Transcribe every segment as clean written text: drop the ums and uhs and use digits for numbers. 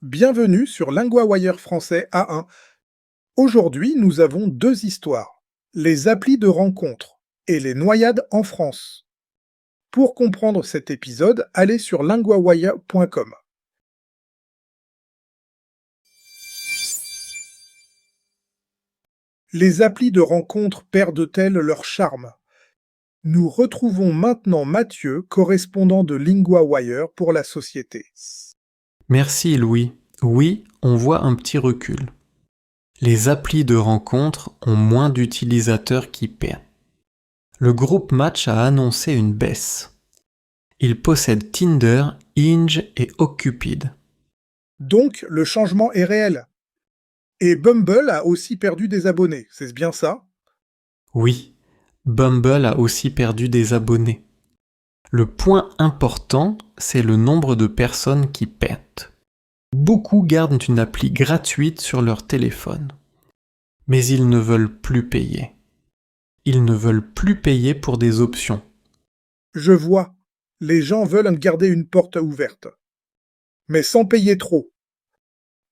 Bienvenue sur LinguaWire français A1. Aujourd'hui, nous avons deux histoires, les applis de rencontre et les noyades en France. Pour comprendre cet épisode, allez sur linguawire.com. Les applis de rencontre perdent-elles leur charme? Nous retrouvons maintenant Mathieu, correspondant de LinguaWire pour la société. Merci Louis. Oui, on voit un petit recul. Les applis de rencontre ont moins d'utilisateurs qui paient. Le groupe Match a annoncé une baisse. Il possède Tinder, Hinge et OkCupid. Donc, le changement est réel. Et Bumble a aussi perdu des abonnés, c'est bien ça? Oui, Bumble a aussi perdu des abonnés. Le point important, c'est le nombre de personnes qui paient. Beaucoup gardent une appli gratuite sur leur téléphone. Mais ils ne veulent plus payer. Ils ne veulent plus payer pour des options. Je vois, les gens veulent garder une porte ouverte. Mais sans payer trop.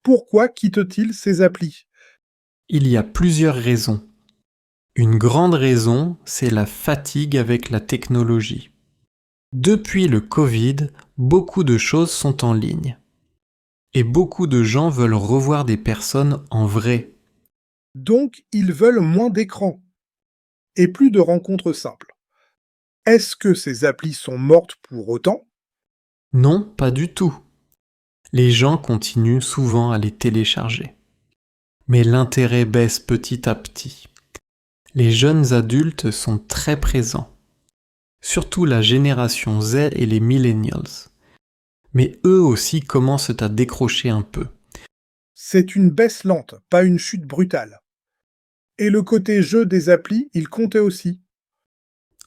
Pourquoi quittent-ils ces applis? Il y a plusieurs raisons. Une grande raison, c'est la fatigue avec la technologie. Depuis le Covid, beaucoup de choses sont en ligne. Et beaucoup de gens veulent revoir des personnes en vrai. Donc, ils veulent moins d'écran. Et plus de rencontres simples. Est-ce que ces applis sont mortes pour autant? Non, pas du tout. Les gens continuent souvent à les télécharger. Mais l'intérêt baisse petit à petit. Les jeunes adultes sont très présents. Surtout la génération Z et les millennials. Mais eux aussi commencent à décrocher un peu. C'est une baisse lente, pas une chute brutale. Et le côté jeu des applis, il comptait aussi.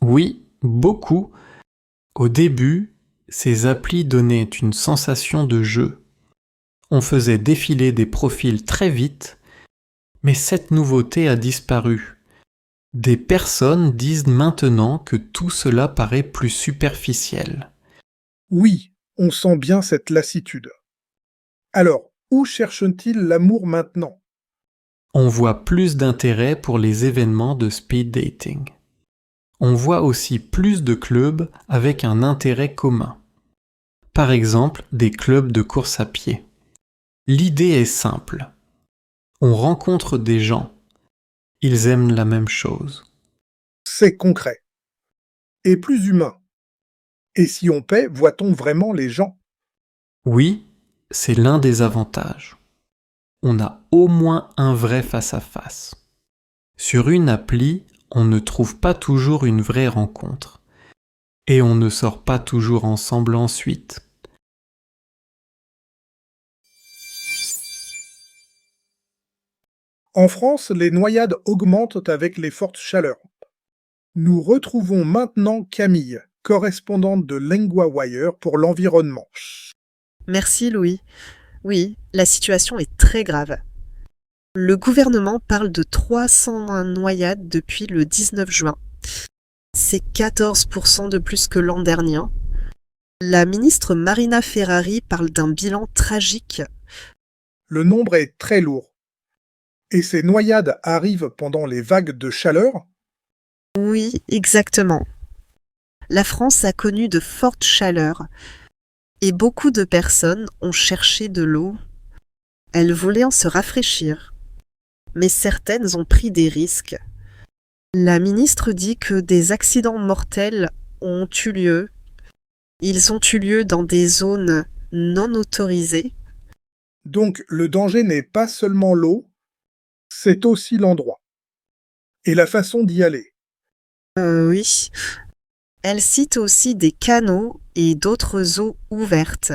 Oui, beaucoup. Au début, ces applis donnaient une sensation de jeu. On faisait défiler des profils très vite, mais cette nouveauté a disparu. Des personnes disent maintenant que tout cela paraît plus superficiel. Oui, on sent bien cette lassitude. Alors, où cherchent-ils l'amour maintenant? On voit plus d'intérêt pour les événements de speed dating. On voit aussi plus de clubs avec un intérêt commun. Par exemple, des clubs de course à pied. L'idée est simple. On rencontre des gens. Ils aiment la même chose. C'est concret. Et plus humain. Et si on paie, voit-on vraiment les gens? Oui, c'est l'un des avantages. On a au moins un vrai face-à-face. Sur une appli, on ne trouve pas toujours une vraie rencontre. Et on ne sort pas toujours ensemble ensuite. En France, les noyades augmentent avec les fortes chaleurs. Nous retrouvons maintenant Camille, correspondante de LinguaWire pour l'environnement. Merci Louis. Oui, la situation est très grave. Le gouvernement parle de 301 noyades depuis le 19 juin. C'est 14% de plus que l'an dernier. La ministre Marina Ferrari parle d'un bilan tragique. Le nombre est très lourd. Et ces noyades arrivent pendant les vagues de chaleur? Oui, exactement. La France a connu de fortes chaleurs et beaucoup de personnes ont cherché de l'eau. Elles voulaient en se rafraîchir. Mais certaines ont pris des risques. La ministre dit que des accidents mortels ont eu lieu. Ils ont eu lieu dans des zones non autorisées. Donc le danger n'est pas seulement l'eau, c'est aussi l'endroit. Et la façon d'y aller. Oui. Elle cite aussi des canaux et d'autres eaux ouvertes.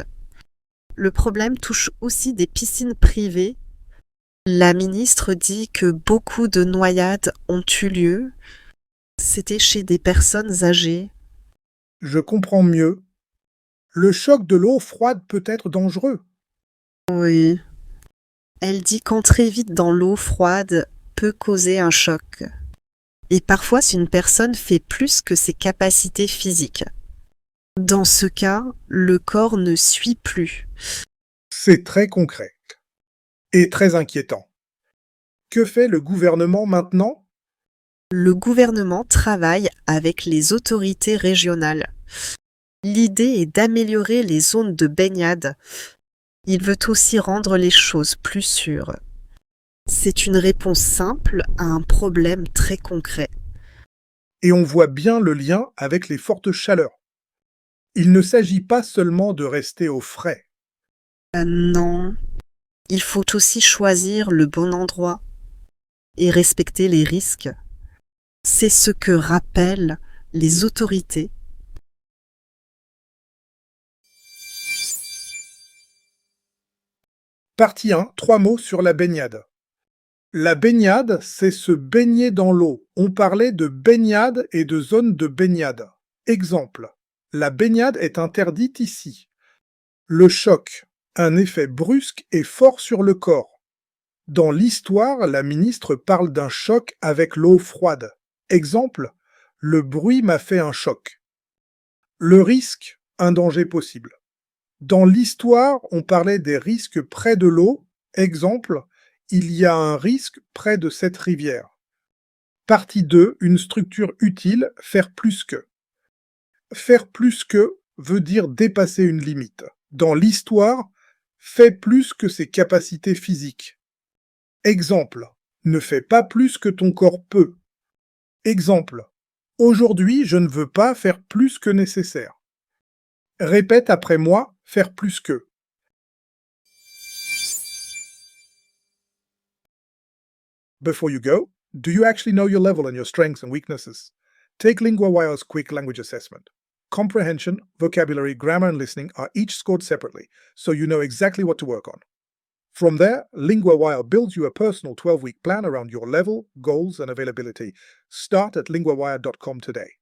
Le problème touche aussi des piscines privées. La ministre dit que beaucoup de noyades ont eu lieu. C'était chez des personnes âgées. Je comprends mieux. Le choc de l'eau froide peut être dangereux. Oui. Elle dit qu'entrer vite dans l'eau froide peut causer un choc. Et parfois, si une personne fait plus que ses capacités physiques. Dans ce cas, le corps ne suit plus. C'est très concret et très inquiétant. Que fait le gouvernement maintenant? Le gouvernement travaille avec les autorités régionales. L'idée est d'améliorer les zones de baignade. Il veut aussi rendre les choses plus sûres. C'est une réponse simple à un problème très concret. Et on voit bien le lien avec les fortes chaleurs. Il ne s'agit pas seulement de rester au frais. Non, il faut aussi choisir le bon endroit et respecter les risques. C'est ce que rappellent les autorités. Partie 1, 3 mots sur la baignade. La baignade, c'est se baigner dans l'eau. On parlait de baignade et de zone de baignade. Exemple, la baignade est interdite ici. Le choc, un effet brusque et fort sur le corps. Dans l'histoire, la ministre parle d'un choc avec l'eau froide. Exemple, le bruit m'a fait un choc. Le risque, un danger possible. Dans l'histoire, on parlait des risques près de l'eau. Exemple, il y a un risque près de cette rivière. Partie 2, une structure utile, faire plus que. Faire plus que veut dire dépasser une limite. Dans l'histoire, fais plus que ses capacités physiques. Exemple, ne fais pas plus que ton corps peut. Exemple, aujourd'hui, je ne veux pas faire plus que nécessaire. Répète après moi, faire plus que. Before you go, do you actually know your level and your strengths and weaknesses? Take LinguaWire's quick language assessment. Comprehension, vocabulary, grammar, and listening are each scored separately, so you know exactly what to work on. From there, LinguaWire builds you a personal 12-week plan around your level, goals, and availability. Start at linguawire.com today.